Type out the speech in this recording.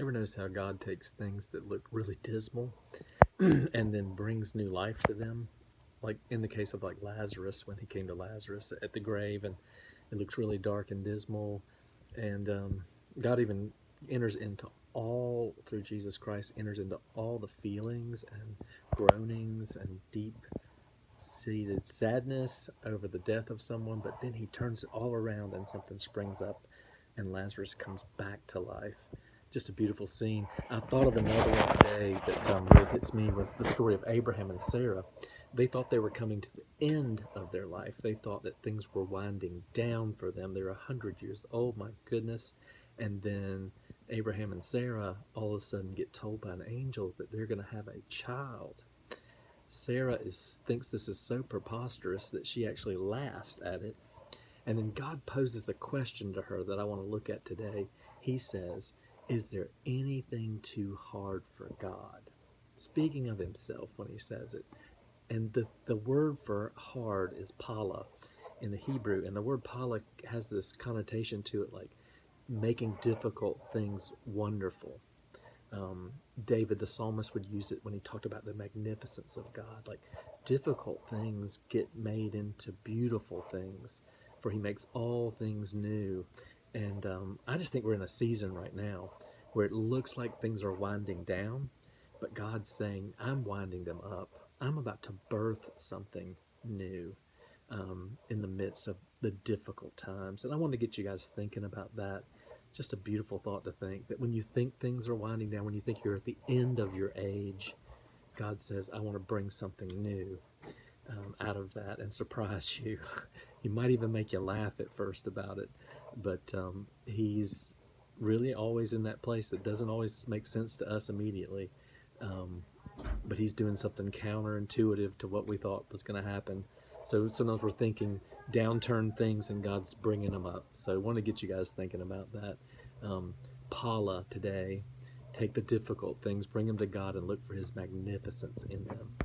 Ever notice how God takes things that look really dismal and then brings new life to them? Like in the case of like Lazarus, when he came to Lazarus at the grave, and it looks really dark and dismal, and God even enters into all through Jesus Christ enters into all the feelings and groanings and deep seated sadness over the death of someone, but then he turns it all around and something springs up and Lazarus comes back to life. Just a beautiful scene. I thought of another one today that really hits me was the story of Abraham and Sarah. They thought they were coming to the end of their life. They thought that things were winding down for them. They're 100 years old, my goodness. And then Abraham and Sarah all of a sudden get told by an angel that they're going to have a child. Thinks this is so preposterous that she actually laughs at it. And then God poses a question to her that I want to look at today. He says, "Is there anything too hard for God?" Speaking of himself when he says it. And the word for hard is pala in the Hebrew. And the word pala has this connotation to it like making difficult things wonderful. David the psalmist would use it when he talked about the magnificence of God. Like difficult things get made into beautiful things, for he makes all things new. And I just think we're in a season right now where it looks like things are winding down, but God's saying, I'm winding them up. I'm about to birth something new in the midst of the difficult times. And I want to get you guys thinking about that. Just a beautiful thought to think that when you think things are winding down, when you think you're at the end of your age, God says, I want to bring something new out of that and surprise you. He might even make you laugh at first about it, but He's really always in that place that doesn't always make sense to us immediately. Um, but He's doing something counterintuitive to what we thought was going to happen. So sometimes we're thinking downturned things and God's bringing them up. So I want to get you guys thinking about that. Um, Paula today, take the difficult things, bring them to God, and look for His magnificence in them.